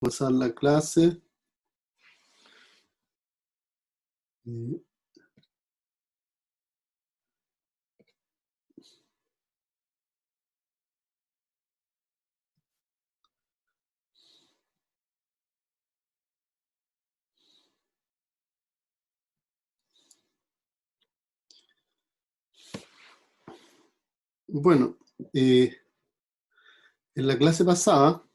Pasar la clase. Bueno, en la clase pasada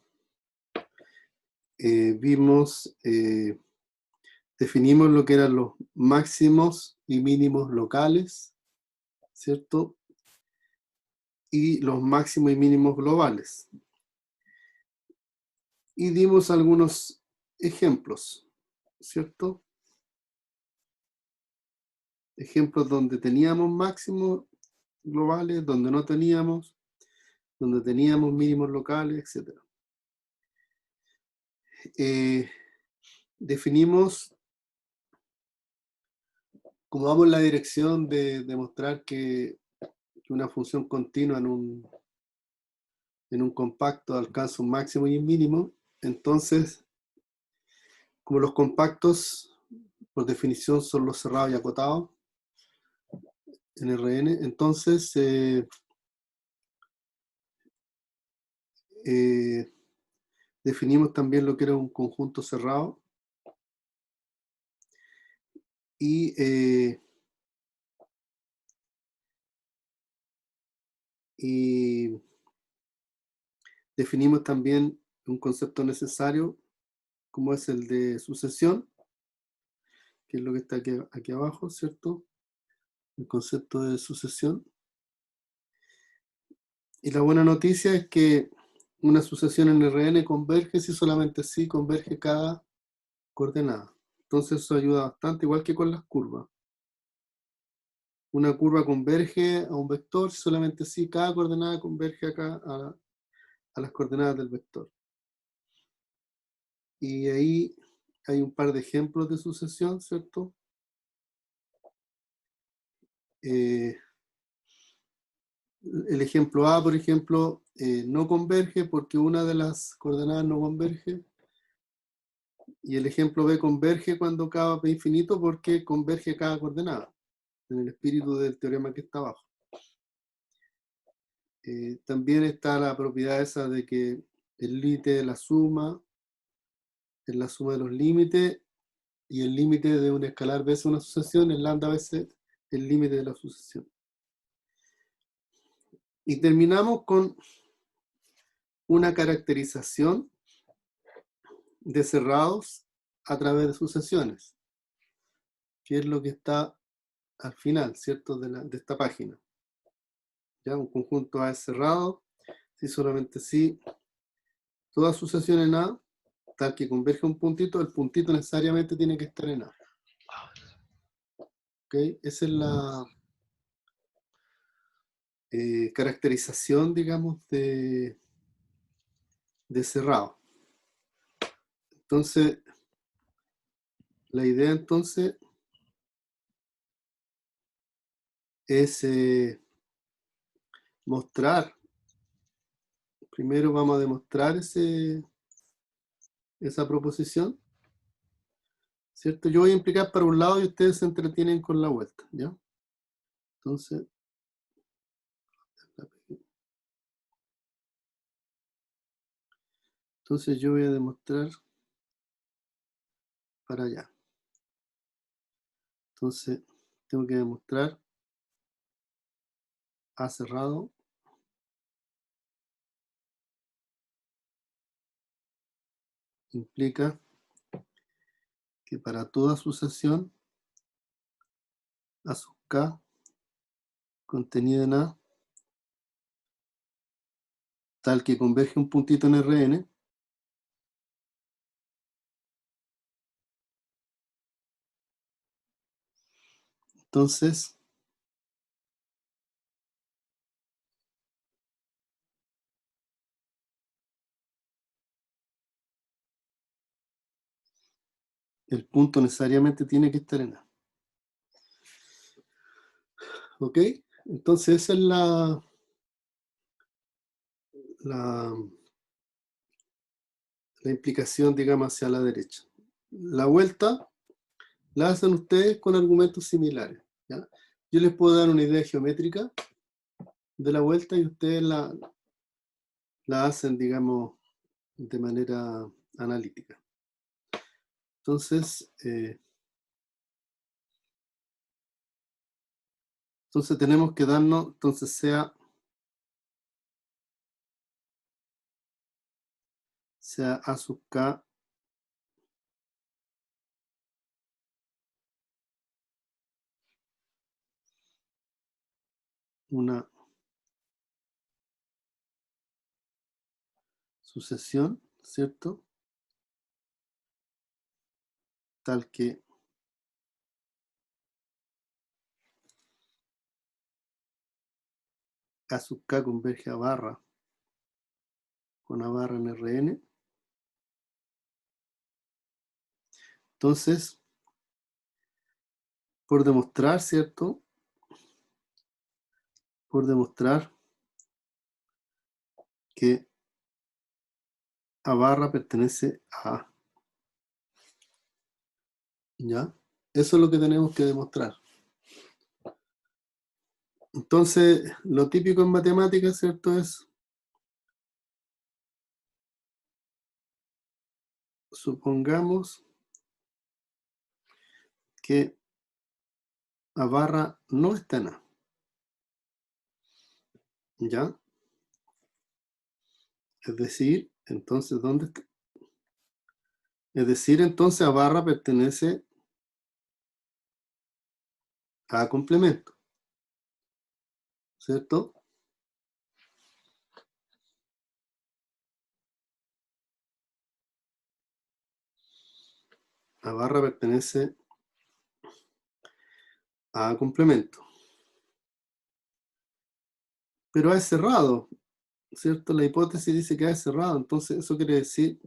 definimos lo que eran los máximos y mínimos locales, ¿cierto? Y los máximos y mínimos globales. Y dimos algunos ejemplos, ¿cierto? Ejemplos donde teníamos máximos globales, donde no teníamos, donde teníamos mínimos locales, etc. Definimos, como vamos en la dirección de demostrar que una función continua en un compacto alcanza un máximo y un mínimo, entonces, como los compactos por definición son los cerrados y acotados en Rn, entonces definimos también lo que era un conjunto cerrado y definimos también un concepto necesario como es el de sucesión, que es lo que está aquí abajo, ¿cierto? El concepto de sucesión. Y la buena noticia es que una sucesión en Rn converge si solamente si converge cada coordenada. Entonces eso ayuda bastante, igual que con las curvas. Una curva converge a un vector si solamente si cada coordenada converge acá a las coordenadas del vector. Y ahí hay un par de ejemplos de sucesión, ¿cierto? El ejemplo A, por ejemplo, no converge porque una de las coordenadas no converge. Y el ejemplo B converge cuando K va a infinito porque converge cada coordenada, en el espíritu del teorema que está abajo. También está la propiedad esa de que el límite de la suma es la suma de los límites y el límite de un escalar veces una sucesión es lambda veces el límite de la sucesión. Y terminamos con una caracterización de cerrados a través de sucesiones, que es lo que está al final, ¿cierto? De esta página. ¿Ya? Un conjunto A es cerrado, si solamente si toda sucesión en A, tal que converge un puntito, el puntito necesariamente tiene que estar en A. ¿Okay? Esa es la caracterización, digamos, de cerrado. Entonces, la idea entonces es mostrar, primero vamos a demostrar esa proposición, ¿cierto? Yo voy a implicar para un lado y ustedes se entretienen con la vuelta, ¿ya? Entonces, yo voy a demostrar para allá. Entonces, tengo que demostrar A cerrado implica que para toda sucesión A sub K contenida en A, tal que converge un puntito en Rn, entonces el punto necesariamente tiene que estar en A. ¿Ok? Entonces esa es la la implicación, digamos, hacia la derecha. La vuelta la hacen ustedes con argumentos similares, ¿ya? Yo les puedo dar una idea geométrica de la vuelta y ustedes la hacen, digamos, de manera analítica. Entonces tenemos que darnos, entonces sea A sub K una sucesión, ¿cierto? Tal que A sub K converge a barra con A barra en Rn. Entonces, por demostrar, ¿cierto? Por demostrar que A barra pertenece a A. ¿Ya? Eso es lo que tenemos que demostrar. Entonces, lo típico en matemáticas, ¿cierto? Es, supongamos que A barra no está en A. ¿Ya? Es decir, entonces, ¿dónde está? Es decir, entonces A barra pertenece a complemento, ¿cierto? A barra pertenece a complemento. Pero A es cerrado, ¿cierto? La hipótesis dice que A es cerrado, entonces eso quiere decir,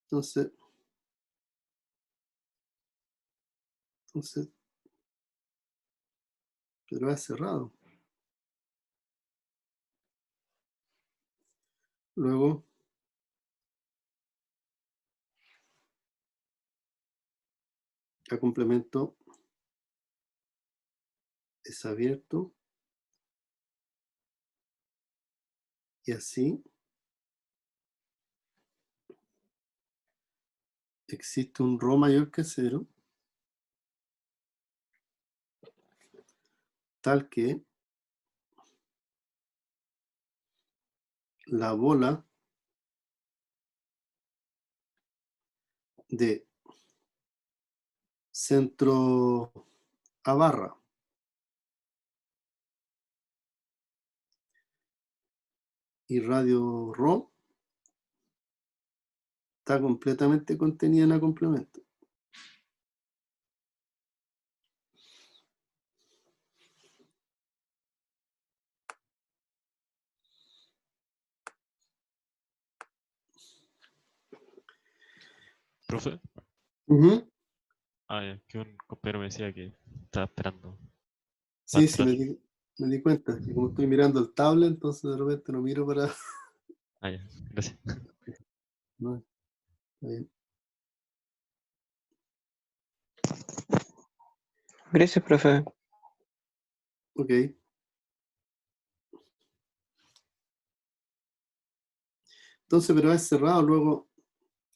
entonces, pero A es cerrado. Luego, A complemento es abierto y así existe un ρ mayor que 0 tal que la bola de centro A barra y radio ρ está completamente contenida en A complemento. ¿Profe? Ya, Que un compañero me decía que estaba esperando para sí, entrar. me di cuenta que como estoy mirando el tablet, entonces de repente no miro para... Ya, gracias. No, está bien. Gracias, profe. Ok. Entonces, pero es cerrado, luego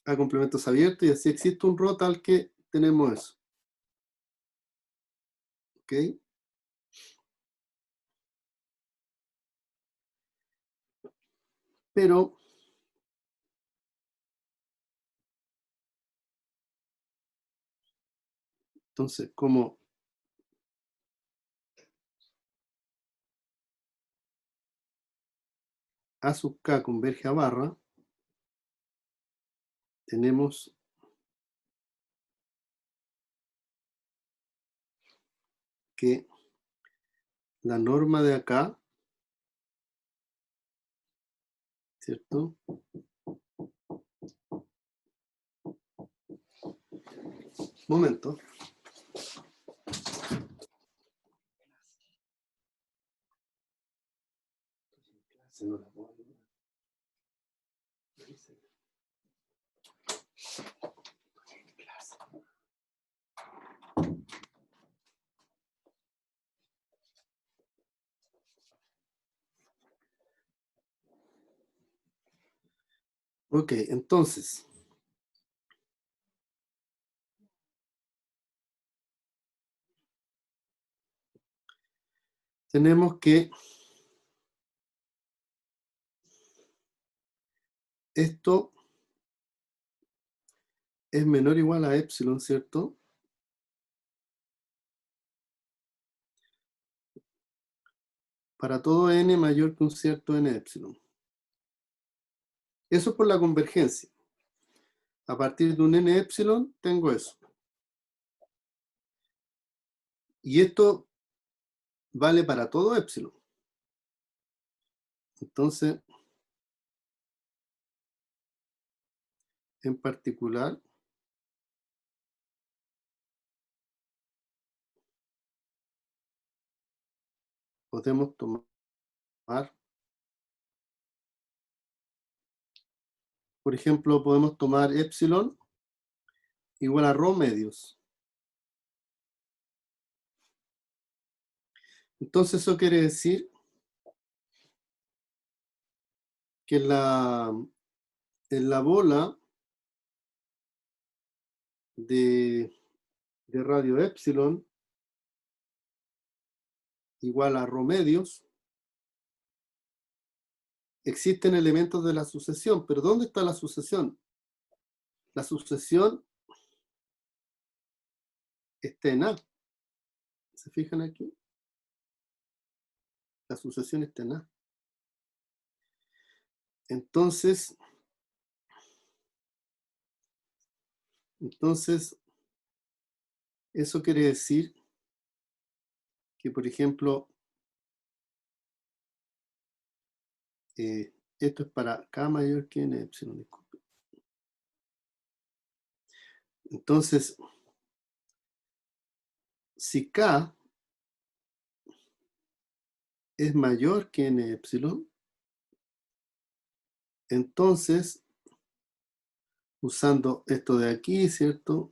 A complementos abiertos y así existe un ρ tal que tenemos eso. ¿Ok? Pero entonces, como A sub K converge a barra, tenemos que la norma de acá, ¿cierto? Momento. Ok, entonces, tenemos que esto es menor o igual a epsilon, ¿cierto? Para todo n mayor que un cierto n epsilon. Eso es por la convergencia. A partir de un n epsilon tengo eso. Y esto vale para todo epsilon. Entonces, en particular, podemos tomar, por ejemplo, podemos tomar epsilon igual a rho medios. Entonces eso quiere decir que en la bola de radio epsilon igual a rho medios, existen elementos de la sucesión. Pero ¿dónde está la sucesión? La sucesión está en A. ¿Se fijan aquí? La sucesión está en A. Entonces, eso quiere decir que, por ejemplo, esto es para K mayor que N epsilon, disculpe. Entonces, si K es mayor que N epsilon, entonces, usando esto de aquí, ¿cierto?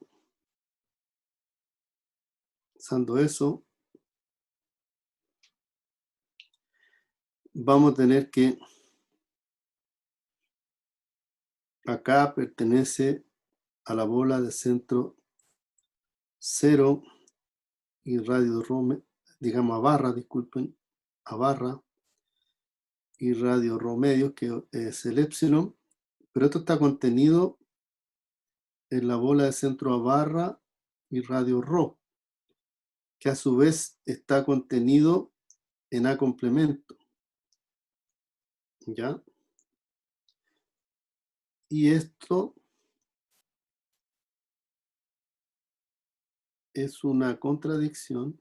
Usando eso, vamos a tener que acá pertenece a la bola de centro 0 y radio rho, digamos a barra, disculpen, a barra y radio rho medios, que es el epsilon, pero esto está contenido en la bola de centro a barra y radio rho, que a su vez está contenido en A complemento, ¿ya? Y esto es una contradicción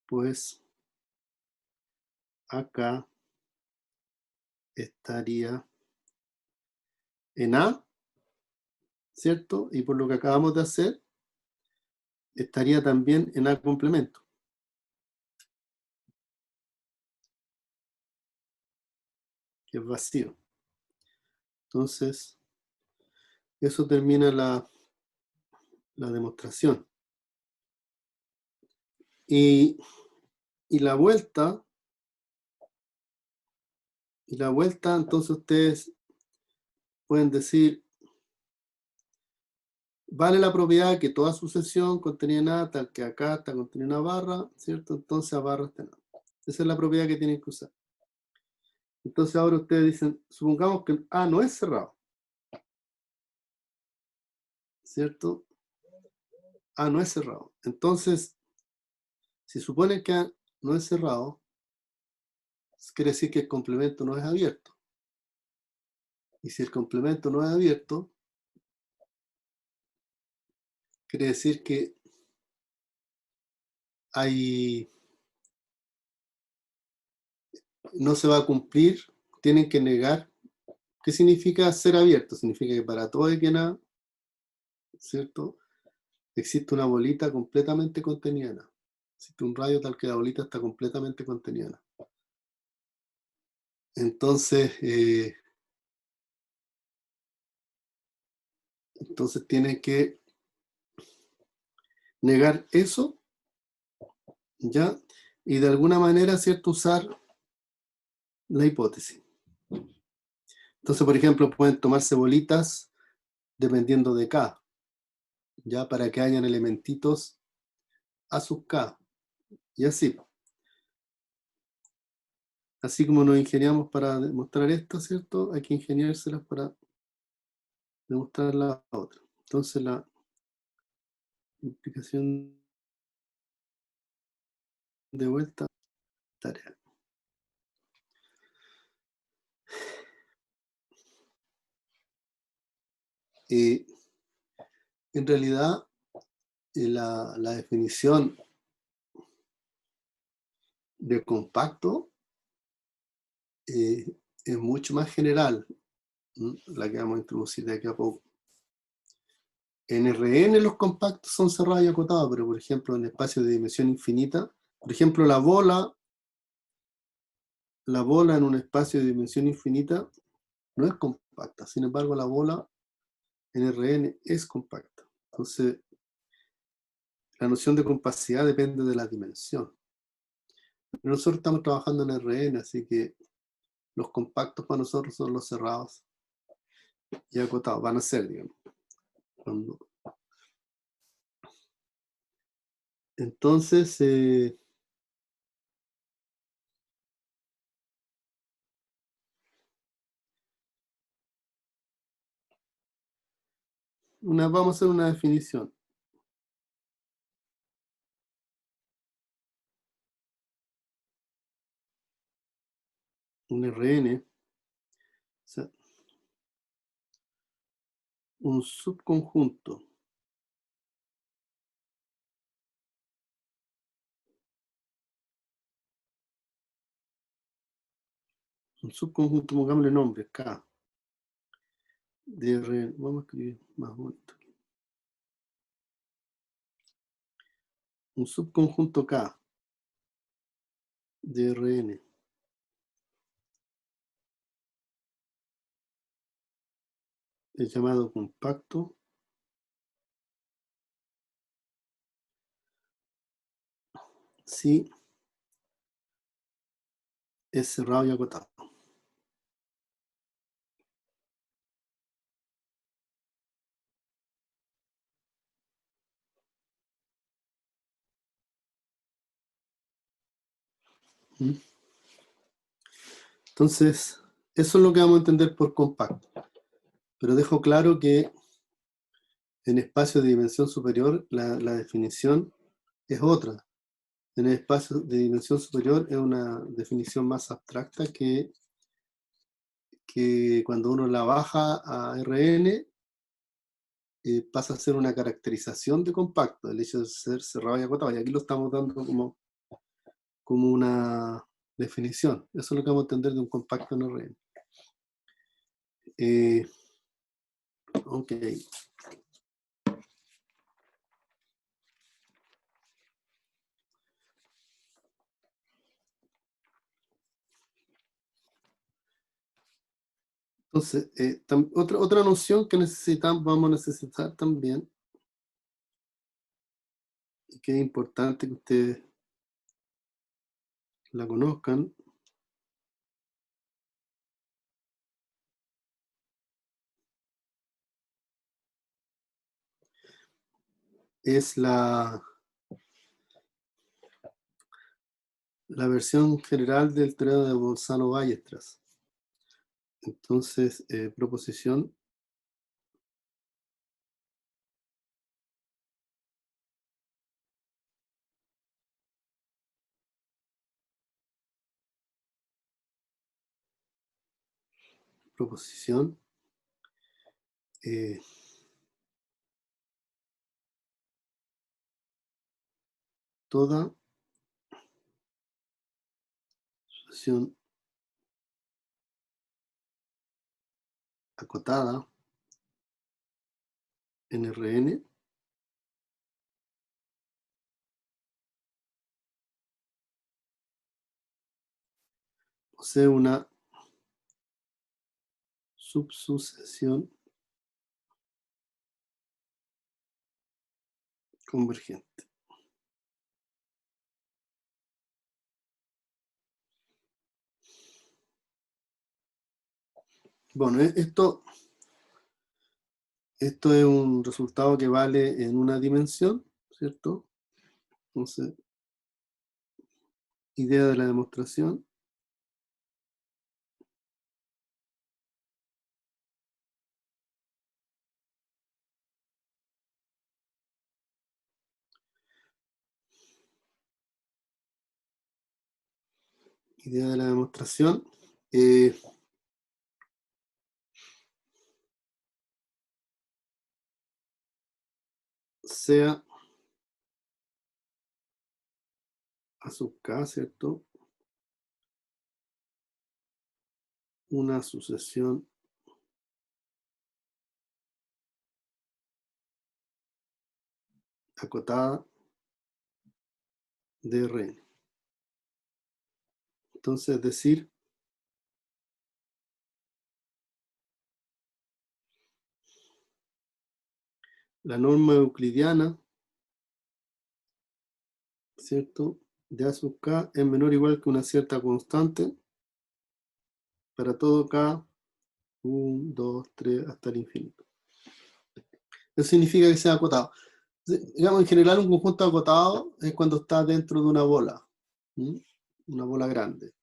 pues acá estaría en A, ¿cierto? Y por lo que acabamos de hacer, estaría también en A complemento, que es vacío. Entonces, eso termina la demostración. Y la vuelta, entonces ustedes pueden decir, vale la propiedad que toda sucesión contenida en A, tal que acá está contenida en una barra, ¿cierto? Entonces a barra está en A. Esa es la propiedad que tienen que usar. Entonces ahora ustedes dicen, supongamos que A no es cerrado, ¿cierto? A no es cerrado. Entonces, si supone que A no es cerrado, quiere decir que el complemento no es abierto. Y si el complemento no es abierto, quiere decir que no se va a cumplir, tienen que negar. ¿Qué significa ser abierto? Significa que para todo X en A, ¿cierto? Existe una bolita completamente contenida en A. Existe un radio tal que la bolita está completamente contenida en A. Entonces tienen que negar eso, ¿ya? Y de alguna manera, ¿cierto? Usar la hipótesis. Entonces, por ejemplo, pueden tomarse bolitas dependiendo de K, ya para que hayan elementitos a sub K, y así. Así como nos ingeniamos para demostrar esto, ¿cierto? Hay que ingeniárselas para demostrar la otra. Entonces, la implicación de vuelta, tarea. En realidad, la definición de compacto es mucho más general, la que vamos a introducir de aquí a poco. En RN los compactos son cerrados y acotados, pero por ejemplo en espacios de dimensión infinita, por ejemplo la bola en un espacio de dimensión infinita no es compacta, sin embargo la bola en RN es compacta. Entonces, la noción de compacidad depende de la dimensión. Pero nosotros estamos trabajando en RN, así que los compactos para nosotros son los cerrados y acotados, van a ser, digamos. Entonces, vamos a hacer una definición. Un RN, o sea, un subconjunto pongámosle nombre, K, de RN, vamos a escribir más bonito. Un subconjunto K de RN es llamado compacto si es cerrado y acotado. Entonces, eso es lo que vamos a entender por compacto. Pero dejo claro que en espacios de dimensión superior la definición es otra. En el espacio de dimensión superior es una definición más abstracta que cuando uno la baja a RN pasa a ser una caracterización de compacto, el hecho de ser cerrado y acotado. Y aquí lo estamos dando como una definición. Eso es lo que vamos a entender de un compacto en RN. Ok. Entonces, otra noción que vamos a necesitar también, y que es importante que ustedes la conozcan, es la versión general del teorema de Bolzano-Weierstrass. Entonces, proposición eh, toda sucesión acotada en Rn posee una subsucesión convergente. Bueno, esto es un resultado que vale en una dimensión, ¿cierto? Entonces, idea de la demostración. Idea de la demostración. Sea a sub k, ¿cierto? Una sucesión acotada de Rn. Entonces, es decir, la norma euclidiana, ¿cierto? De a sub k es menor o igual que una cierta constante para todo k, 1, 2, 3, hasta el infinito. Eso significa que sea acotado. Digamos, en general, un conjunto acotado es cuando está dentro de una bola, ¿sí? Una bola grande.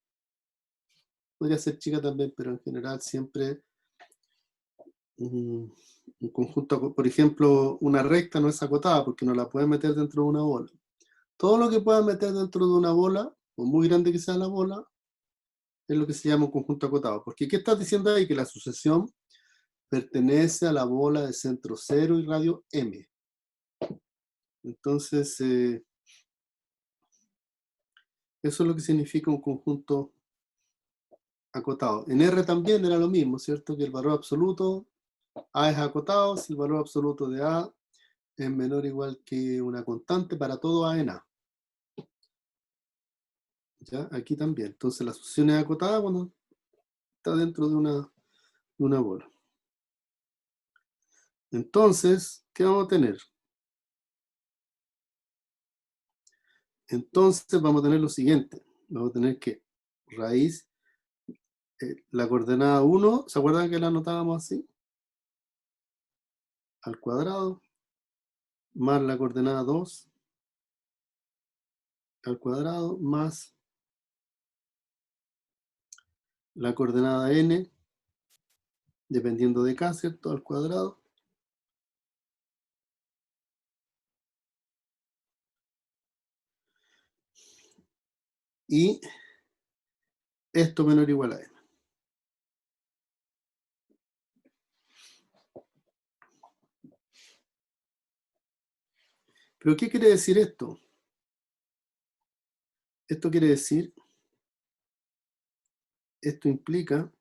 Podría ser chica también, pero en general siempre un conjunto, por ejemplo, una recta no es acotada porque no la puedes meter dentro de una bola. Todo lo que puedas meter dentro de una bola, por muy grande que sea la bola, es lo que se llama un conjunto acotado. Porque ¿qué estás diciendo ahí? Que la sucesión pertenece a la bola de centro 0 y radio m. Entonces, eso es lo que significa un conjunto acotado. En R también era lo mismo, ¿cierto? Que el valor absoluto, A es acotado, si el valor absoluto de A es menor o igual que una constante para todo A en A. ¿Ya? Aquí también. Entonces la sucesión es acotada cuando está dentro de una bola. Entonces, ¿qué vamos a tener? Entonces vamos a tener lo siguiente. Vamos a tener que raíz, la coordenada 1, ¿se acuerdan que la anotábamos así? Al cuadrado, más la coordenada 2 al cuadrado, más la coordenada n, dependiendo de k, ¿cierto? Al cuadrado. Y esto menor o igual a n. ¿Pero qué quiere decir esto? Esto quiere decir, esto implica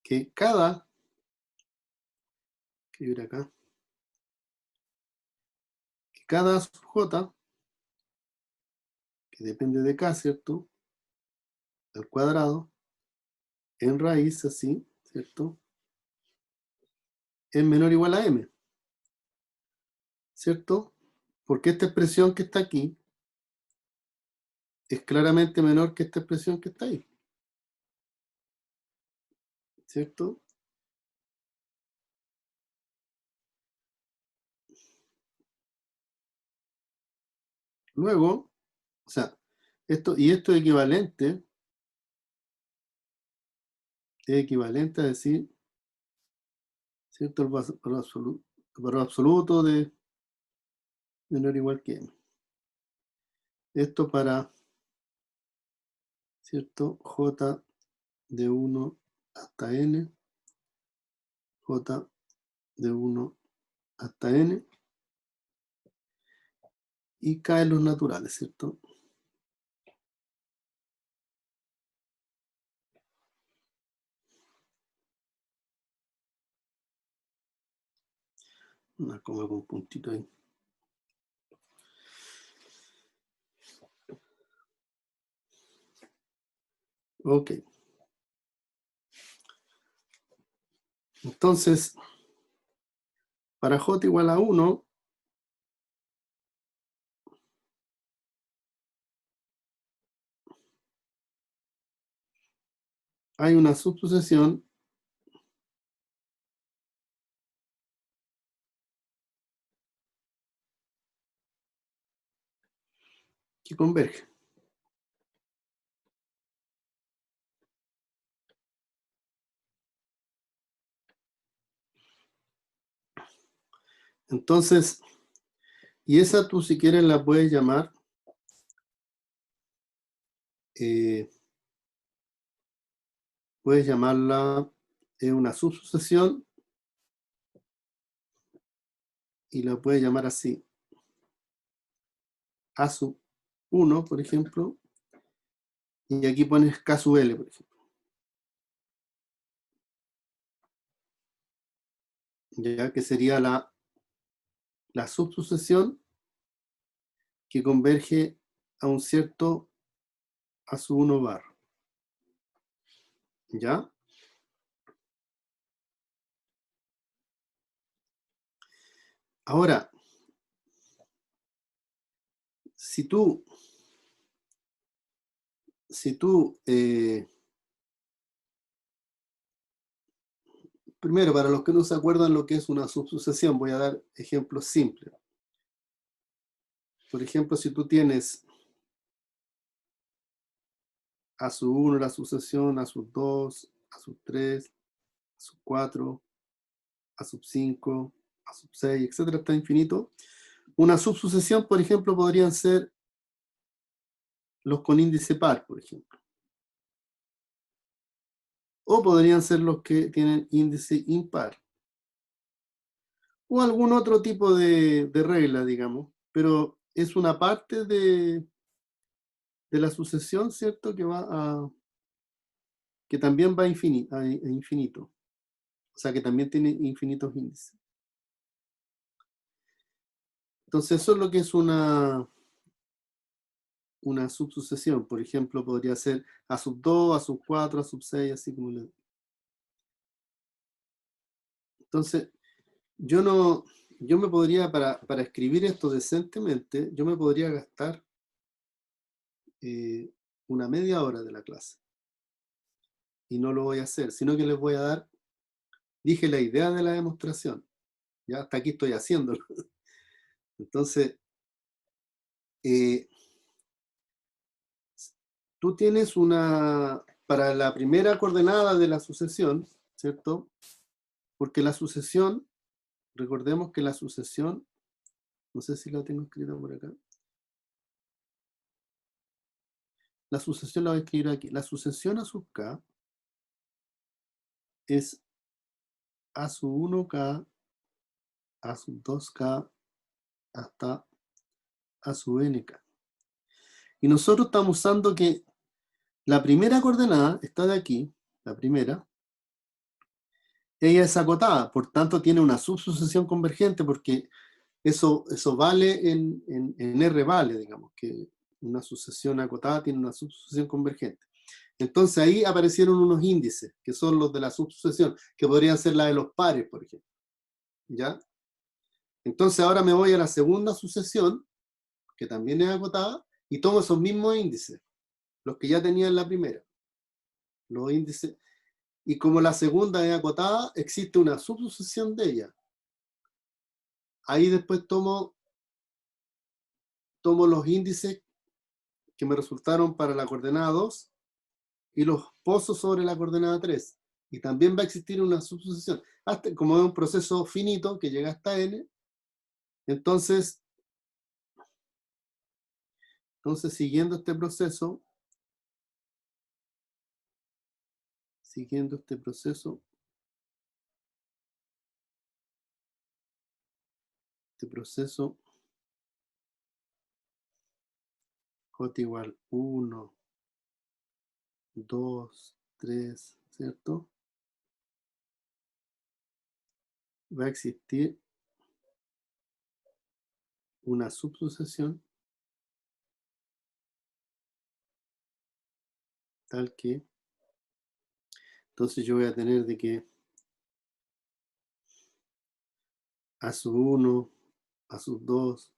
que cada, que ir acá, que cada sub j, que depende de k, ¿cierto? Al cuadrado, en raíz, así, ¿cierto? Es menor o igual a m, ¿cierto? Porque esta expresión que está aquí es claramente menor que esta expresión que está ahí, ¿cierto? Luego, o sea, esto es equivalente a decir, ¿cierto? El valor absoluto de menor o igual que m. Esto para, ¿cierto? J de 1 hasta n, J de 1 hasta n, y K en los naturales, ¿cierto? Una coma con puntito ahí. Ok. Entonces, para J igual a 1, hay una subsucesión que converge. Entonces, y esa tú si quieres la puedes llamar puedes llamarla una subsucesión y la puedes llamar así. A sub 1, por ejemplo, y aquí pones K sub L, por ejemplo. Ya que sería la subsucesión que converge a un cierto A sub 1 bar. ¿Ya? Ahora, si tú primero, para los que no se acuerdan lo que es una subsucesión, voy a dar ejemplos simples. Por ejemplo, si tú tienes A sub 1 la sucesión, A sub 2, A sub 3, A sub 4, A sub 5, A sub 6, etcétera, hasta infinito. Una subsucesión, por ejemplo, podrían ser los con índice par, por ejemplo. O podrían ser los que tienen índice impar. O algún otro tipo de regla, digamos. Pero es una parte de la sucesión, ¿cierto? Que también va a infinito. O sea, que también tiene infinitos índices. Entonces, eso es lo que es una subsucesión. Por ejemplo, podría ser A sub 2, A sub 4, A sub 6, así como le... Entonces, yo me podría, para escribir esto decentemente, yo me podría gastar una media hora de la clase. Y no lo voy a hacer, sino que les voy a dar, dije la idea de la demostración. Ya hasta aquí estoy haciéndolo. Entonces, tú tienes para la primera coordenada de la sucesión, ¿cierto? Porque la sucesión, recordemos que la sucesión, no sé si la tengo escrita por acá. La sucesión la voy a escribir aquí. La sucesión a sub k es A sub 1k, A sub 2k, hasta A sub nk. Y nosotros estamos usando que la primera coordenada está de aquí, la primera, ella es acotada, por tanto tiene una subsucesión convergente porque eso vale en R vale, digamos, que una sucesión acotada tiene una subsucesión convergente. Entonces ahí aparecieron unos índices, que son los de la subsucesión, que podrían ser la de los pares, por ejemplo. ¿Ya? Entonces ahora me voy a la segunda sucesión, que también es acotada, y tomo esos mismos índices, los que ya tenía en la primera. Los índices. Y como la segunda es acotada, existe una subsucesión de ella. Ahí después tomo los índices que me resultaron para la coordenada 2 y los poso sobre la coordenada 3. Y también va a existir una subsucesión. Hasta, como es un proceso finito que llega hasta n, entonces siguiendo este proceso, j igual 1, 2, 3, ¿cierto? Va a existir una subsucesión tal que, entonces yo voy a tener de que A sub 1, A sub 2,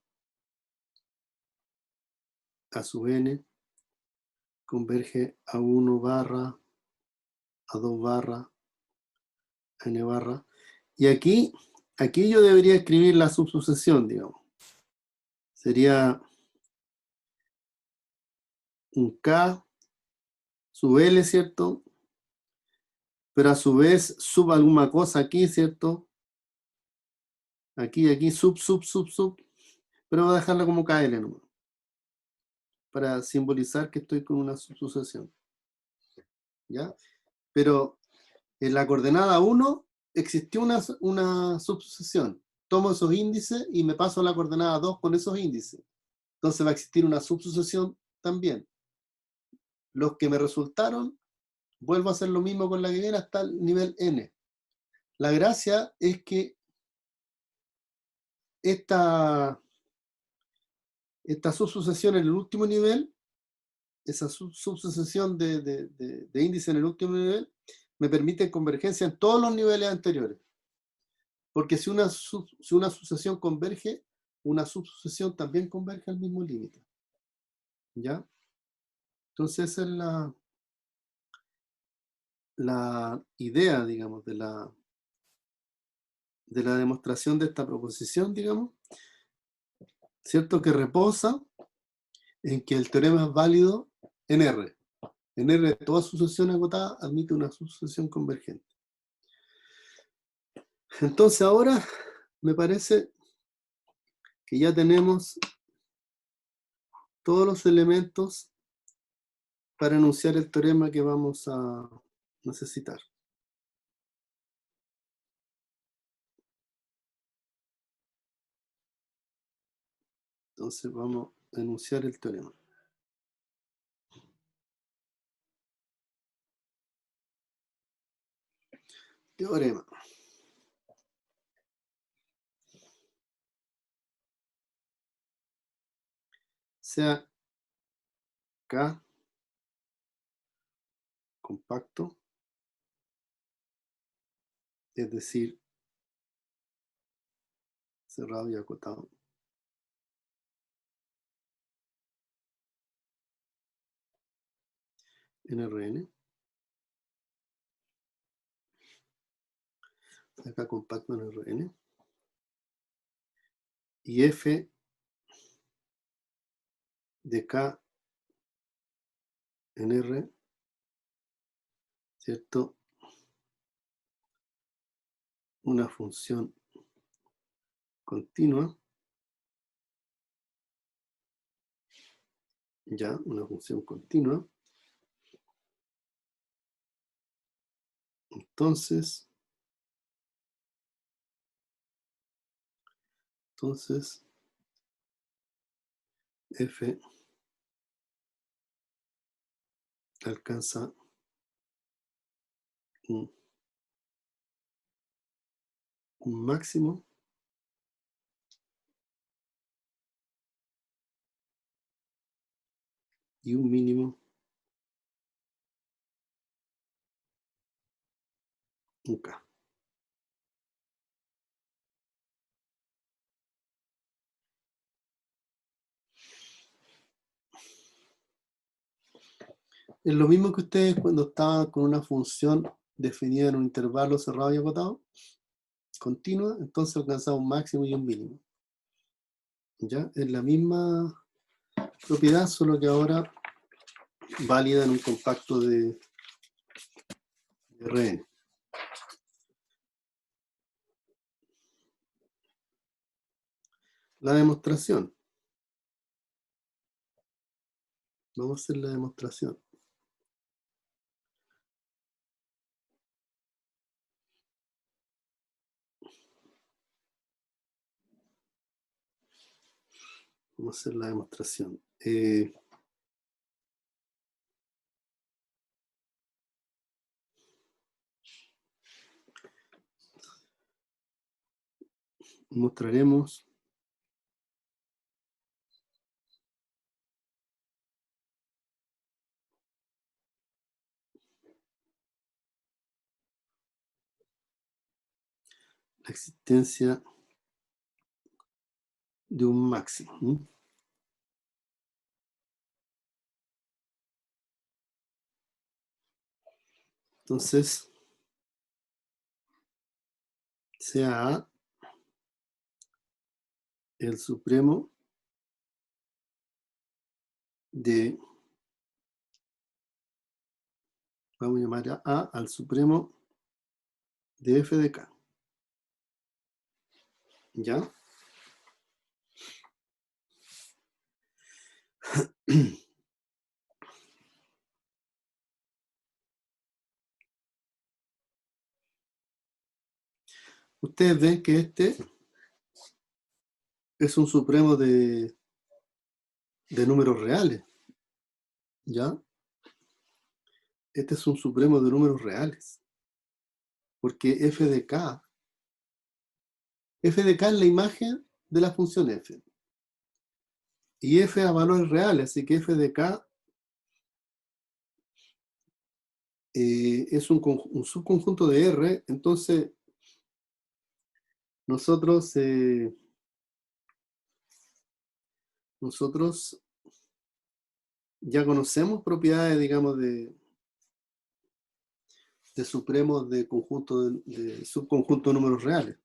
A sub n converge a 1 barra a 2 barras, a n barra. Y aquí yo debería escribir la subsucesión, digamos. Sería un K sub L, ¿cierto? Pero a su vez sub alguna cosa aquí, ¿cierto? Aquí, sub. Pero voy a dejarla como KL nomás, para simbolizar que estoy con una subsucesión. ¿Ya? Pero en la coordenada 1 existió una subsucesión. Tomo esos índices y me paso a la coordenada 2 con esos índices. Entonces va a existir una subsucesión también. Los que me resultaron, vuelvo a hacer lo mismo con la que viene hasta el nivel n. La gracia es que esta subsucesión en el último nivel, esa subsucesión de índice en el último nivel, me permite convergencia en todos los niveles anteriores. Porque si una sucesión converge, una subsucesión también converge al mismo límite. ¿Ya? Entonces esa es la idea, digamos, de la demostración de esta proposición, digamos, ¿cierto? Que reposa en que el teorema es válido en R. En R, toda sucesión agotada admite una sucesión convergente. Entonces ahora me parece que ya tenemos todos los elementos para enunciar el teorema que vamos a necesitar. Entonces vamos a enunciar el teorema. Teorema. Sea K compacto, es decir, cerrado y acotado. En Rn. Acá compacto en Rn. Y F de K en R, ¿cierto? Una función continua. Ya, una función continua. Entonces, F alcanza un máximo y un mínimo, un K. Es lo mismo que ustedes cuando estaban con una función definida en un intervalo cerrado y acotado, continua, entonces alcanzaba un máximo y un mínimo. ¿Ya? Es la misma propiedad, solo que ahora válida en un compacto de Rn. La demostración. Vamos a hacer la demostración. Vamos a hacer la demostración. Mostraremos la existencia de un máximo. ¿Sí? Entonces, sea A el supremo de, vamos a llamar a A al supremo de f de k. ¿Ya? Ustedes ven que este es un supremo de números reales. ¿Ya? Este es un supremo de números reales. Porque f de k es la imagen de la función f. Y f a valores reales, así que f de k es un subconjunto de R. Entonces, nosotros ya conocemos propiedades, digamos, de supremos de conjunto de subconjunto de números reales.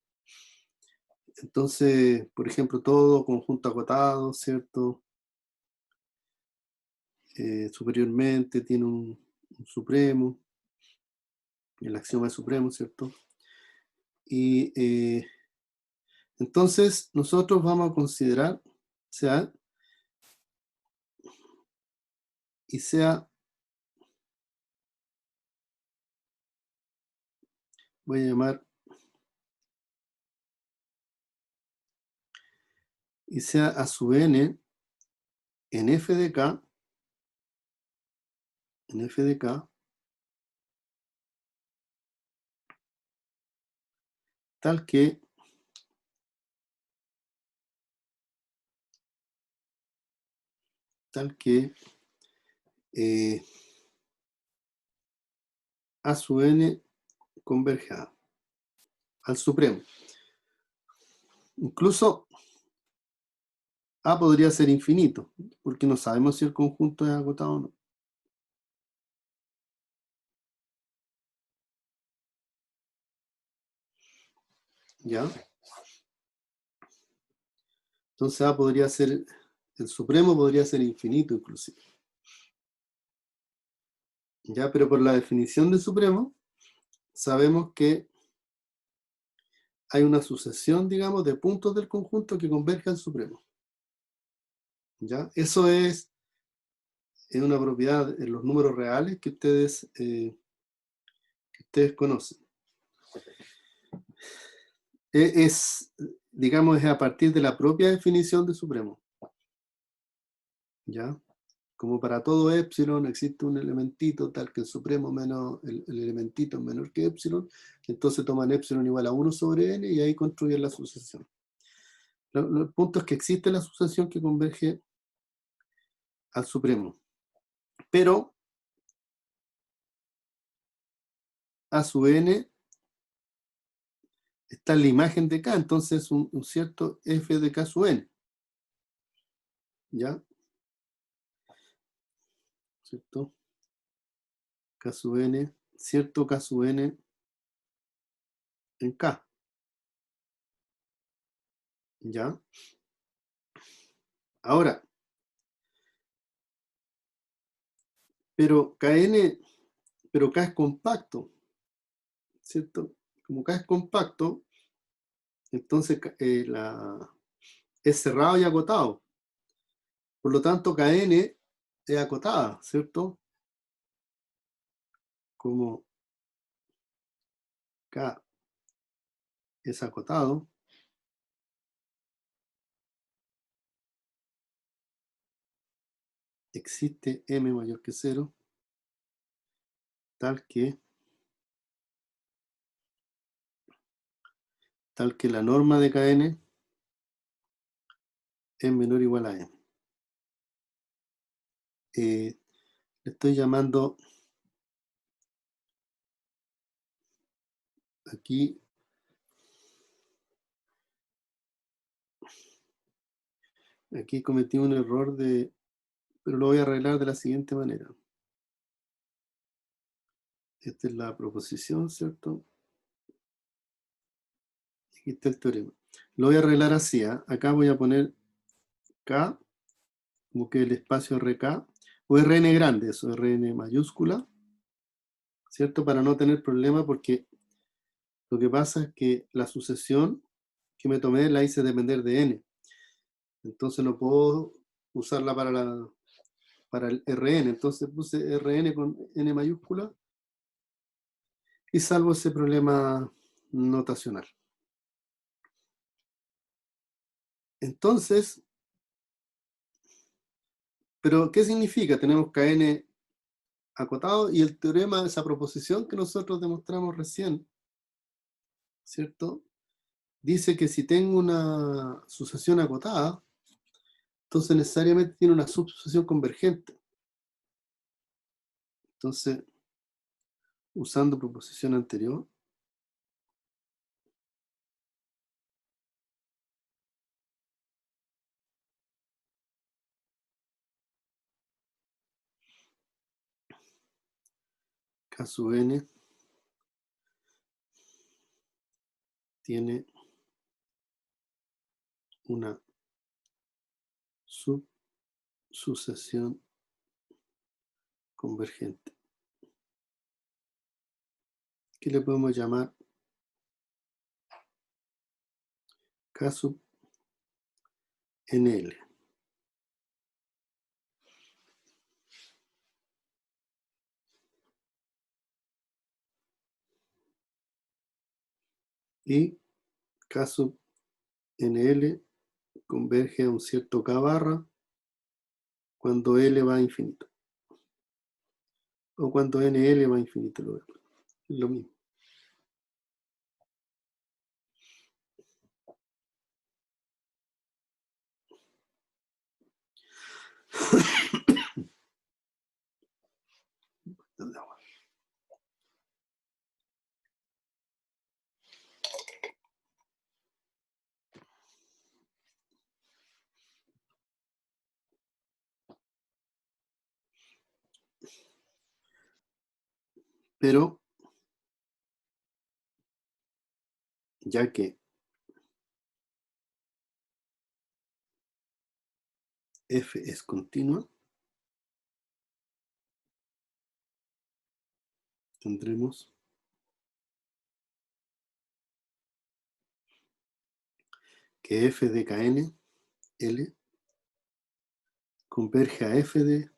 Entonces, por ejemplo, todo conjunto acotado, ¿cierto? Superiormente tiene un supremo, el axioma de supremo, ¿cierto? Y entonces nosotros vamos a considerar sea voy a llamar y sea a sub n en f de k, tal que a sub n converge al supremo. Incluso A podría ser infinito, porque no sabemos si el conjunto es agotado o no. ¿Ya? Entonces A podría ser, el supremo podría ser infinito inclusive. ¿Ya? Pero por la definición de supremo, sabemos que hay una sucesión, digamos, de puntos del conjunto que converge al supremo. ¿Ya? Eso es una propiedad en los números reales que ustedes conocen. Digamos, es a partir de la propia definición de supremo. ¿Ya? Como para todo epsilon existe un elementito tal que el supremo menos el elementito es menor que epsilon, entonces toman epsilon igual a 1 sobre n y ahí construyen la sucesión. El punto es que existe la sucesión que converge al supremo, pero a sub n está en la imagen de k, entonces un cierto f de k sub n. ¿Ya? ¿Cierto? K sub n, cierto K sub n en K. ¿Ya? Ahora, pero Kn, pero K es compacto, ¿cierto? Como K es compacto, entonces es cerrado y acotado. Por lo tanto, Kn es acotada, ¿cierto? Como K es acotado, existe m mayor que 0, tal que la norma de Kn es menor o igual a m. Le estoy llamando aquí cometí un error pero lo voy a arreglar de la siguiente manera. Esta es la proposición, ¿cierto? Aquí está el teorema. Lo voy a arreglar así, ¿eh? Acá voy a poner K, como que el espacio RK, o RN grande, eso, RN mayúscula, ¿cierto? Para no tener problema, porque lo que pasa es que la sucesión que me tomé la hice depender de N. Entonces no puedo usarla para el RN. Entonces puse RN con N mayúscula y salvo ese problema notacional. Entonces, ¿pero qué significa? Tenemos KN acotado y el teorema, esa proposición que nosotros demostramos recién, ¿cierto? Dice que si tengo una sucesión acotada, entonces necesariamente tiene una subsucesión convergente. Entonces, usando proposición anterior, K sub n tiene una subsucesión convergente. ¿Qué le podemos llamar? K sub nl. Y K sub nl converge a un cierto K barra cuando L va a infinito. O cuando NL va a infinito. Lo mismo. Pero, ya que F es continua, tendremos que F de Kn, L, converge a F de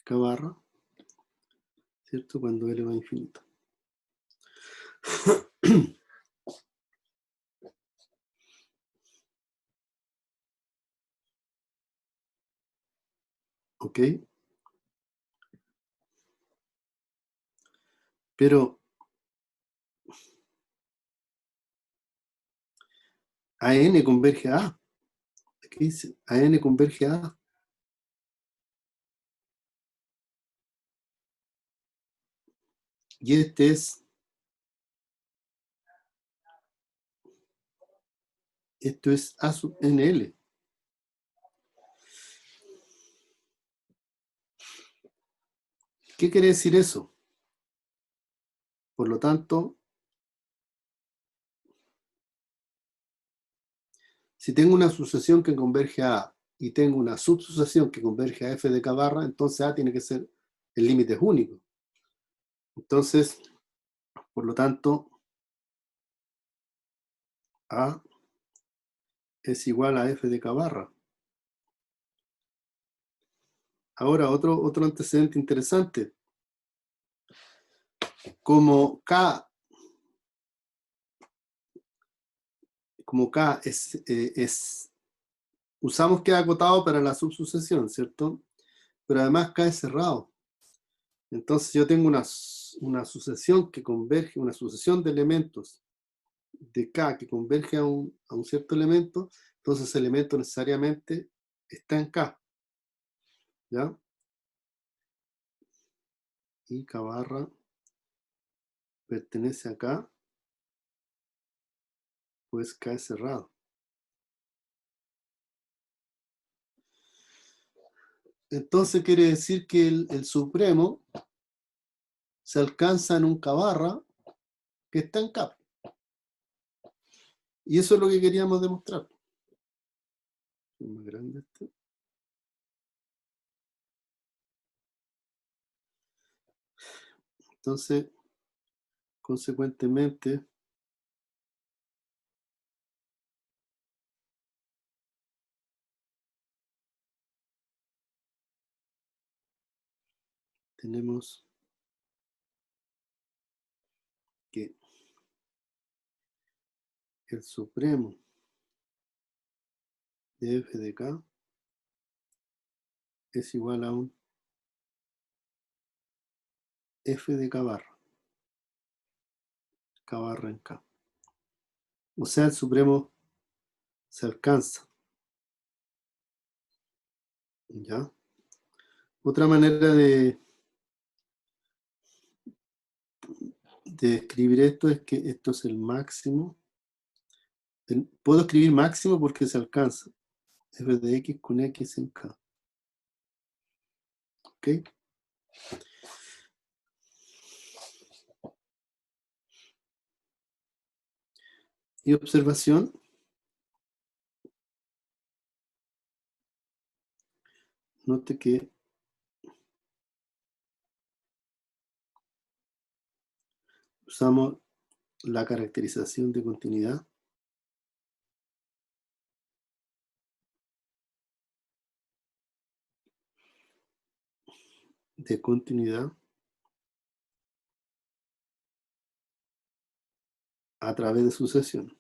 K barra, ¿cierto? Cuando L va a infinito. ¿Ok? Pero AN converge a A. Aquí dice AN converge a A. Y este es, esto es A sub NL. ¿Qué quiere decir eso? Por lo tanto, si tengo una sucesión que converge a A y tengo una subsucesión que converge a F de K barra, entonces A tiene que ser, el límite es único. Entonces, por lo tanto, A es igual a F de K barra. Ahora, otro antecedente interesante. Como K es usamos K acotado para la subsucesión, ¿cierto? Pero además K es cerrado. Entonces yo tengo una sucesión que converge, una sucesión de elementos de K que converge a un cierto elemento, entonces ese elemento necesariamente está en K. ¿Ya? Y K barra pertenece a K, pues K es cerrado. Entonces quiere decir que el supremo se alcanza en un K barra que está en K. Y eso es lo que queríamos demostrar. Es más grande este. Entonces, consecuentemente, tenemos que el supremo de f de k es igual a un f de k barra en k. O sea, el supremo se alcanza. ¿Ya? Otra manera de escribir esto es que esto es el máximo. Puedo escribir máximo porque se alcanza. F de x con x en k. ¿Ok? Y observación. Note que usamos la caracterización de continuidad a través de sucesión.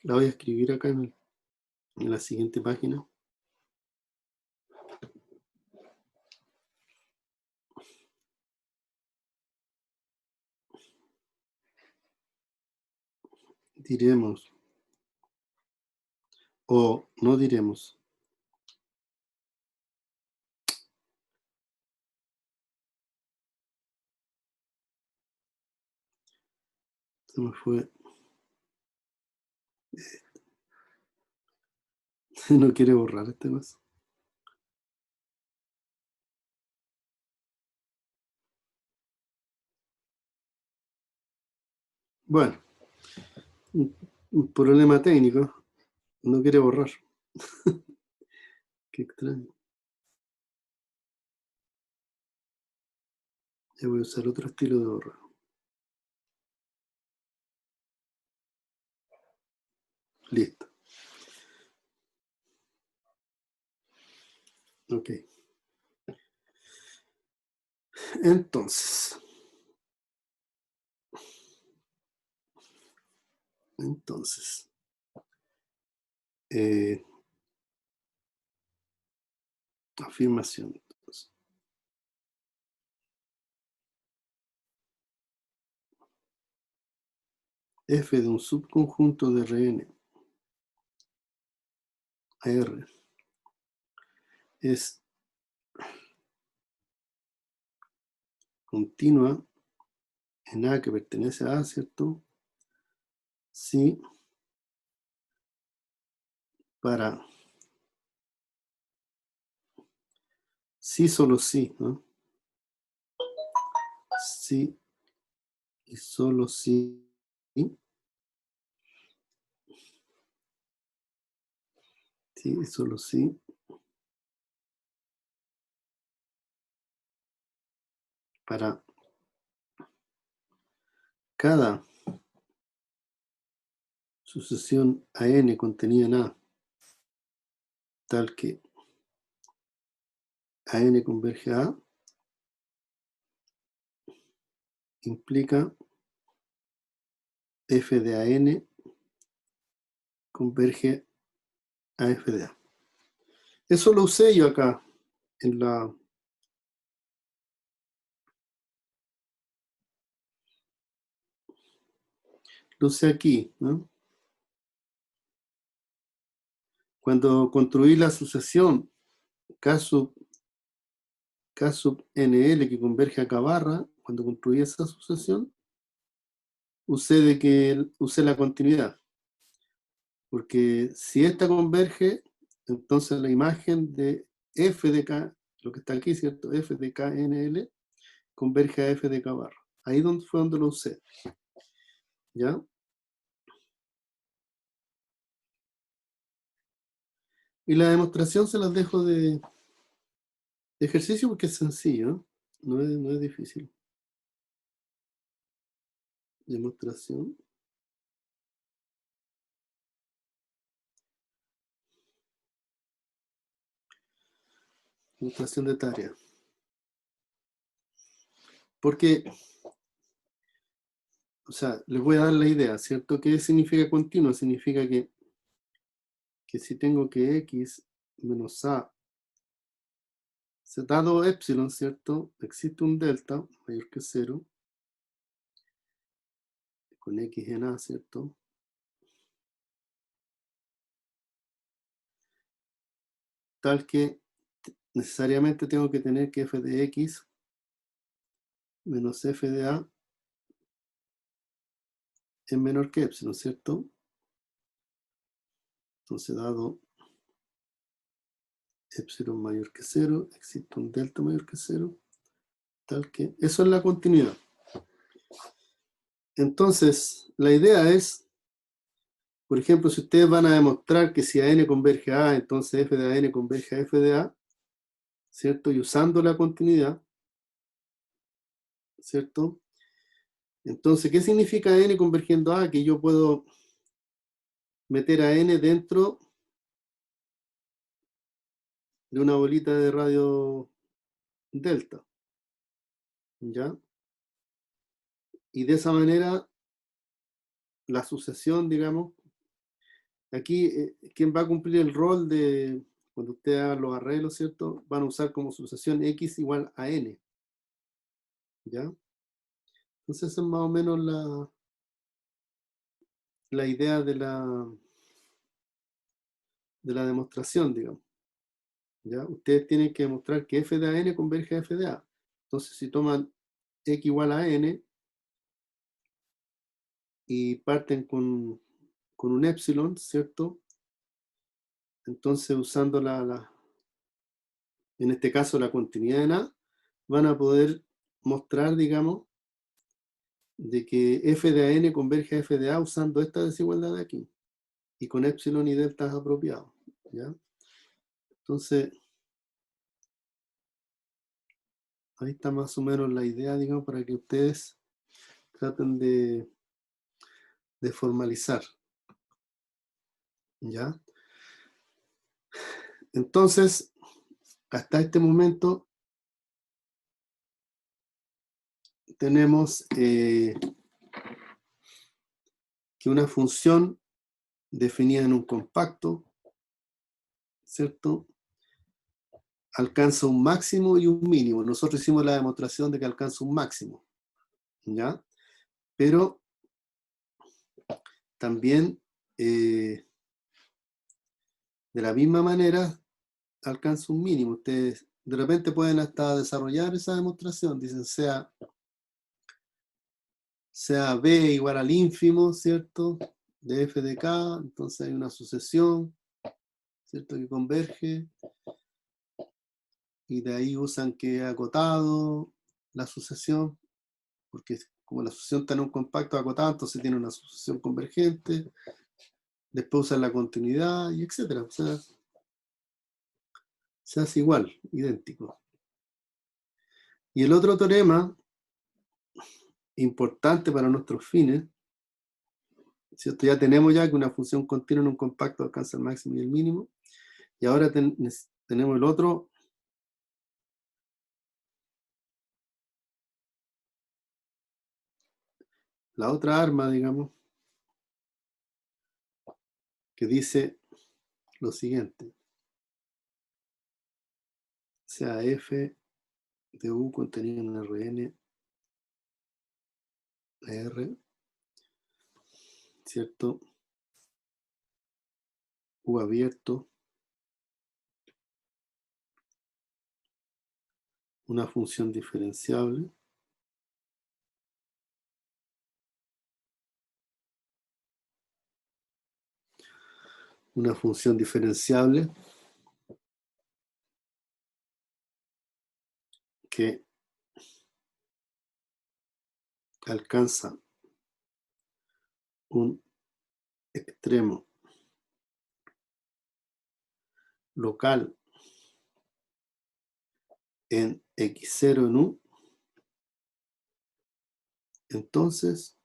La voy a escribir acá en la siguiente página. Diremos o no diremos. Se me fue. No quiere borrar este cosa. Bueno, un problema técnico. No quiere borrar. Qué extraño. Ya voy a usar otro estilo de borrar. Listo. Ok. Entonces, afirmación. Entonces, f de un subconjunto de Rn a R es continua en A que pertenece a A, ¿cierto? Sí, para sí, solo sí, ¿no? Sí y solo sí. Sí y solo sí. Para cada sucesión a n contenida en A, tal que a n converge a A, implica f de a n converge a f de A. Eso lo usé yo acá en la... Lo usé aquí, ¿no? Cuando construí la sucesión K sub NL que converge a K barra, cuando construí esa sucesión, use la continuidad. Porque si esta converge, entonces la imagen de f de k, lo que está aquí, ¿cierto? F de k NL, converge a f de k barra. Ahí fue donde lo usé. ¿Ya? Y la demostración se las dejo de ejercicio porque es sencillo, ¿no? No es difícil. Demostración. Demostración de tarea. Porque, o sea, les voy a dar la idea, ¿cierto? ¿Qué significa continuo? Significa que si tengo que x menos a, dado epsilon, ¿cierto? Existe un delta mayor que 0, con x en a, ¿cierto? Tal que necesariamente tengo que tener que f de x menos f de a es menor que epsilon, ¿cierto? Entonces, dado epsilon mayor que 0, existe un delta mayor que 0, tal que eso es la continuidad. Entonces, la idea es, por ejemplo, si ustedes van a demostrar que si a n converge a A, entonces f de n converge a f de a, ¿cierto? Y usando la continuidad, ¿cierto? Entonces, ¿qué significa n convergiendo a? Que yo puedo meter a n dentro de una bolita de radio delta, ¿ya? Y de esa manera, la sucesión, digamos, aquí, quien va a cumplir el rol de, cuando usted haga los arreglos, ¿cierto? Van a usar como sucesión x igual a n, ¿ya? Entonces, esa es más o menos la idea de la demostración, digamos. ¿Ya? Ustedes tienen que demostrar que f de n converge a f de a. Entonces, si toman x igual a n y parten con un epsilon, ¿cierto? Entonces, usando en este caso, la continuidad en a, van a poder mostrar, digamos, de que f de n converge a f de a usando esta desigualdad de aquí y con epsilon y delta apropiados, ¿ya? Entonces, ahí está más o menos la idea, digamos, para que ustedes traten de formalizar, ¿ya? Entonces, hasta este momento tenemos que una función definida en un compacto, ¿cierto? Alcanza un máximo y un mínimo. Nosotros hicimos la demostración de que alcanza un máximo, ¿ya? Pero también, de la misma manera, alcanza un mínimo. Ustedes de repente pueden hasta desarrollar esa demostración. Dicen sea b igual al ínfimo, ¿cierto? De f de k, entonces hay una sucesión, ¿cierto? Que converge, y de ahí usan que es acotado la sucesión, porque como la sucesión está en un compacto acotado, entonces tiene una sucesión convergente, después usan la continuidad, y etcétera. O sea, se hace igual, idéntico. Y el otro teorema, importante para nuestros fines, ¿cierto? Ya tenemos ya que una función continua en un compacto alcanza el máximo y el mínimo, y ahora tenemos el otro, la otra arma, digamos, que dice lo siguiente: sea f de u contenido en Rn, R, ¿cierto? U abierto, una función diferenciable una función diferenciable que alcanza un extremo local en x0 en u, entonces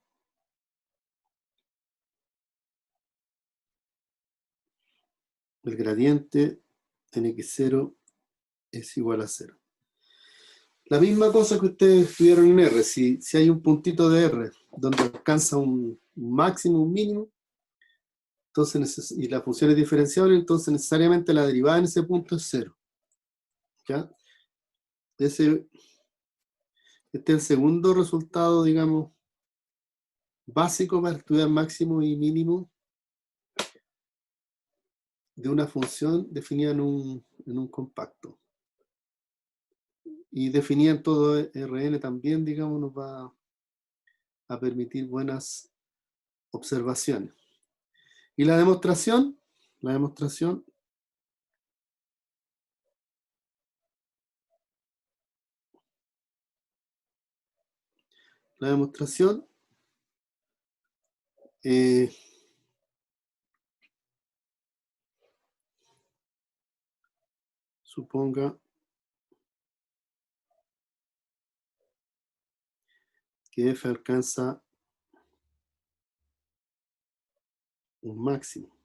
el gradiente en x0 es igual a 0. La misma cosa que ustedes estudiaron en R, si hay un puntito de R donde alcanza un máximo, un mínimo, entonces, y la función es diferenciable, entonces necesariamente la derivada en ese punto es 0. ¿Ya? Este es el segundo resultado, digamos, básico para estudiar máximo y mínimo de una función definida en un compacto. Y definida en todo Rn también, digamos, nos va a permitir buenas observaciones. Y la demostración suponga que f alcanza un máximo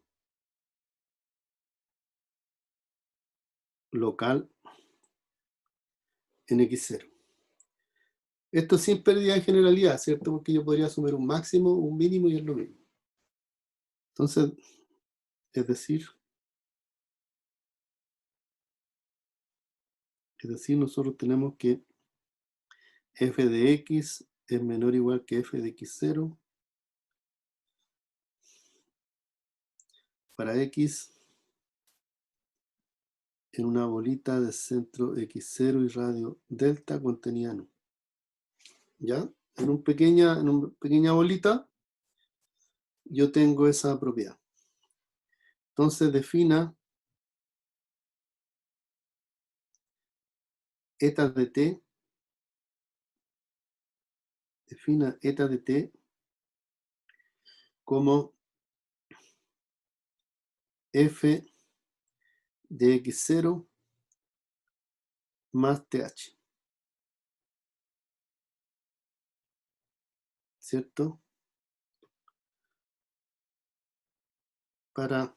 local en x0. Esto sin pérdida de generalidad, ¿cierto? Porque yo podría asumir un máximo, un mínimo y es lo mismo. Entonces, es decir, nosotros tenemos que f de x es menor o igual que f de x0 para x en una bolita de centro x0 y radio delta contenida en U. ¿Ya? En una pequeña bolita yo tengo esa propiedad. Entonces defina eta de t, como f de x0 más th, ¿cierto? Para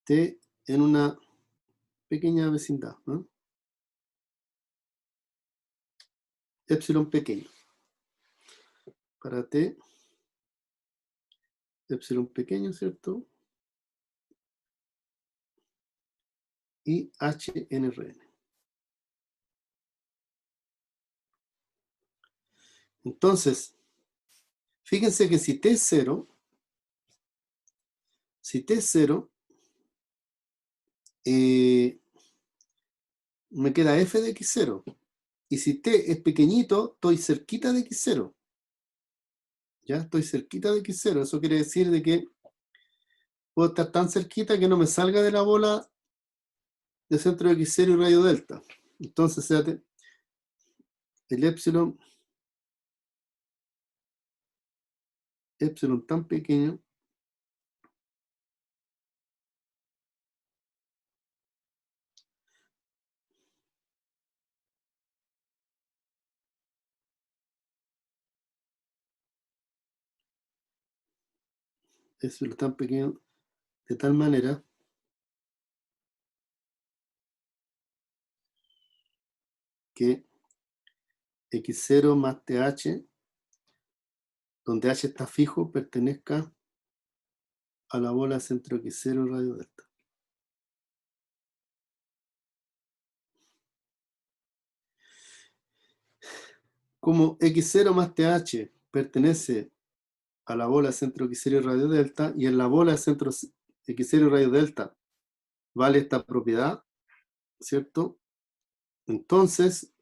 t en una pequeña vecindad, ¿no? Epsilon pequeño. Para t, epsilon pequeño, ¿cierto? Y h en Rn. Entonces, fíjense que si t es 0, me queda f de x0. Y si t es pequeñito, estoy cerquita de x0. Ya estoy cerquita de x0. Eso quiere decir de que puedo estar tan cerquita que no me salga de la bola de centro de x0 y radio delta. Entonces, fíjate, el epsilon tan pequeño tan pequeño de tal manera que x0 más th, donde h está fijo, pertenezca a la bola centro x0 y radio delta. Como x0 más th pertenece a la bola centro x0 y radio delta, y en la bola centro x0 y radio delta vale esta propiedad, ¿cierto? Entonces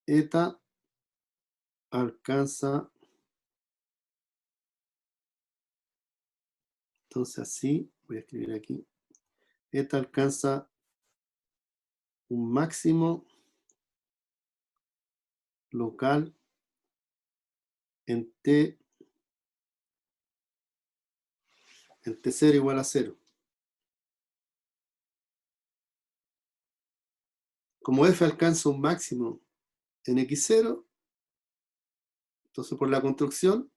eta alcanza Entonces así, voy a escribir aquí, eta alcanza un máximo local en t0 igual a 0. Como f alcanza un máximo en x0, entonces por la construcción,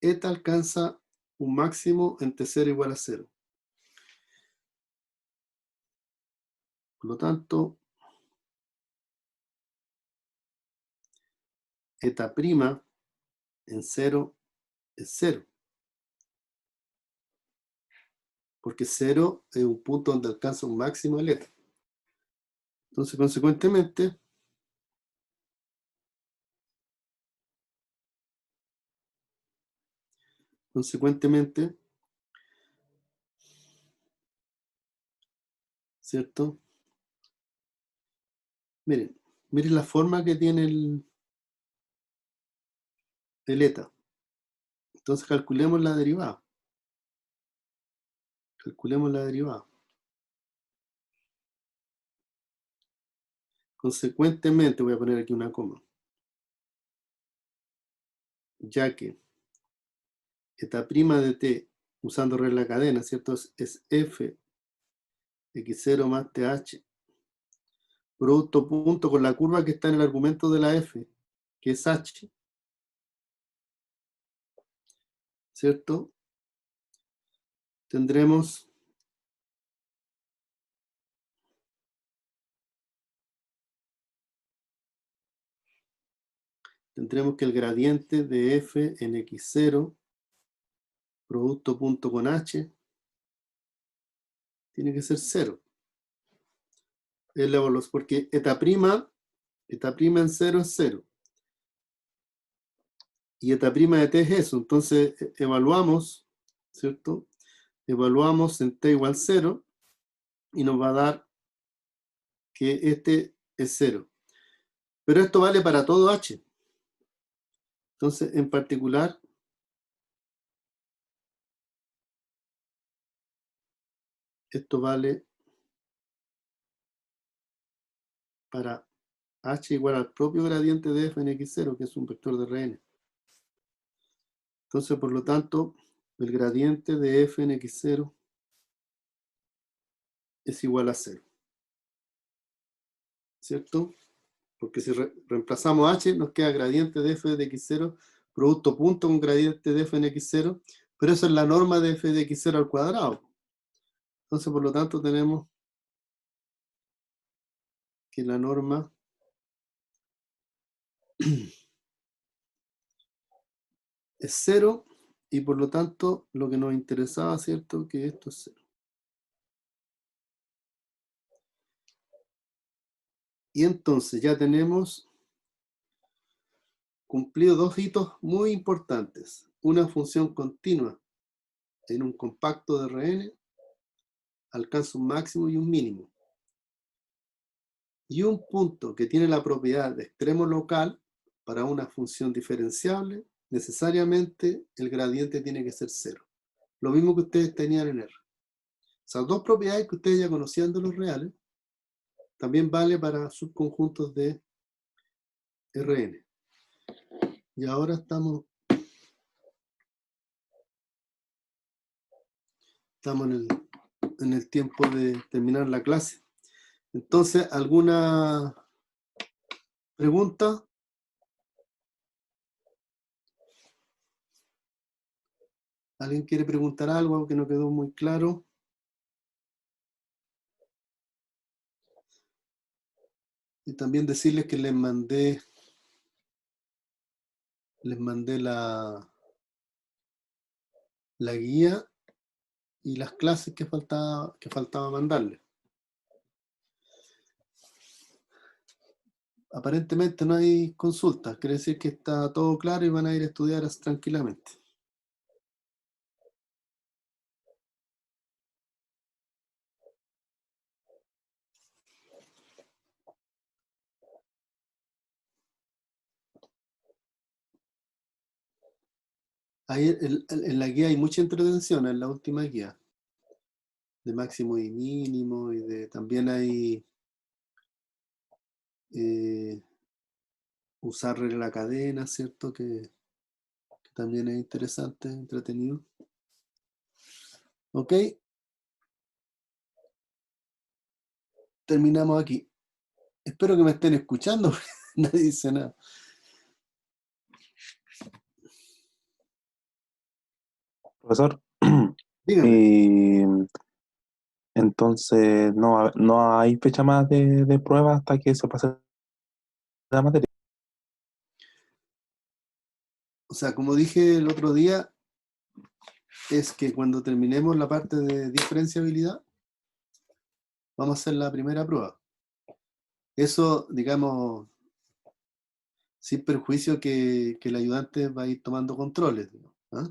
eta alcanza un máximo en t0 igual a 0. Por lo tanto, eta prima en 0 es 0. Porque 0 es un punto donde alcanza un máximo el eta. Entonces, consecuentemente, ¿cierto? Miren la forma que tiene el eta. Entonces calculemos la derivada. Consecuentemente, voy a poner aquí una coma, ya que eta prima de t, usando regla cadena, ¿cierto? Es f x0 más th, producto punto con la curva que está en el argumento de la f, que es h, ¿cierto? Tendremos que el gradiente de f en x0, producto punto con h, tiene que ser 0. Porque eta prima en 0 es 0. Y eta prima de t es eso. Entonces evaluamos, ¿cierto? Evaluamos en t igual 0 y nos va a dar que este es 0. Pero esto vale para todo h. Entonces, en particular, esto vale para h igual al propio gradiente de f en x0, que es un vector de Rn. Entonces, por lo tanto, el gradiente de f en x0 es igual a 0. ¿Cierto? Porque si reemplazamos h, nos queda gradiente de f de x0, producto punto con gradiente de f en x0, pero eso es la norma de f de x0 al cuadrado. Entonces, por lo tanto, tenemos que la norma es 0, y por lo tanto, lo que nos interesaba, ¿cierto? Que esto es 0. Y entonces ya tenemos cumplido dos hitos muy importantes. Una función continua en un compacto de Rn alcanza un máximo y un mínimo. Y un punto que tiene la propiedad de extremo local para una función diferenciable, necesariamente el gradiente tiene que ser 0. Lo mismo que ustedes tenían en R. Esas dos propiedades que ustedes ya conocían de los reales, también vale para subconjuntos de Rn. Y ahora estamos en el tiempo de terminar la clase. Entonces, ¿alguna pregunta? ¿Alguien quiere preguntar algo que no quedó muy claro? Y también decirles que les mandé la guía y las clases que faltaba mandarles. Aparentemente no hay consultas, quiere decir que está todo claro y van a ir a estudiar tranquilamente. Ahí en la guía hay mucha entretención, en la última guía, de máximo y mínimo, y también hay usar la cadena, ¿cierto? Que también es interesante, entretenido. Ok, terminamos aquí. Espero que me estén escuchando, nadie dice nada. Profesor, Dígame. y entonces no hay fecha más de prueba hasta que se pase la materia. O sea, como dije el otro día, es que cuando terminemos la parte de diferenciabilidad, vamos a hacer la primera prueba. Eso, digamos, sin perjuicio que el ayudante va a ir tomando controles, ¿ah?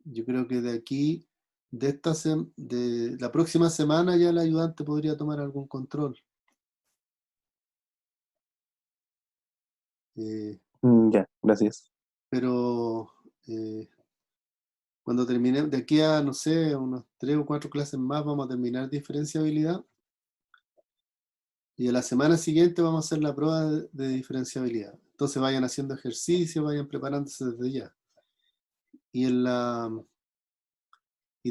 Yo creo que de aquí, de la próxima semana ya el ayudante podría tomar algún control. Ya, gracias. Pero cuando terminemos, de aquí a, no sé, unos 3 o 4 clases más, vamos a terminar diferenciabilidad. Y a la semana siguiente vamos a hacer la prueba de diferenciabilidad. Entonces vayan haciendo ejercicio, vayan preparándose desde ya. Y de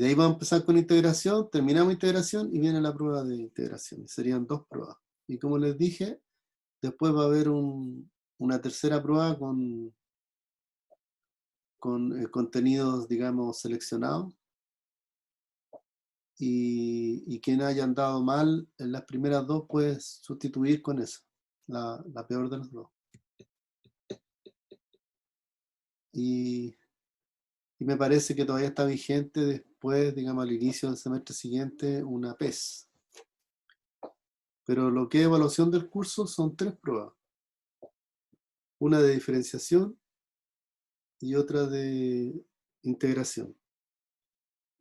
ahí vamos a empezar con integración, terminamos integración y viene la prueba de integración. Serían 2 pruebas. Y como les dije, después va a haber una tercera prueba con contenidos, digamos, seleccionados. Y quien haya andado mal en las primeras 2 puede sustituir con eso, la peor de las 2. Y me parece que todavía está vigente después, digamos, al inicio del semestre siguiente, una PES. Pero lo que es evaluación del curso son 3 pruebas. Una de diferenciación y otra de integración.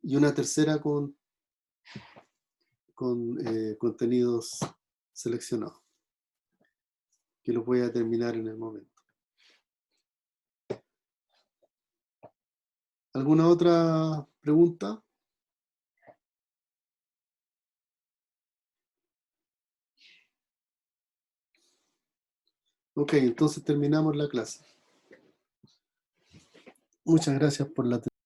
Y una tercera con contenidos seleccionados, que los voy a terminar en el momento. ¿Alguna otra pregunta? Ok, entonces terminamos la clase. Muchas gracias por la atención.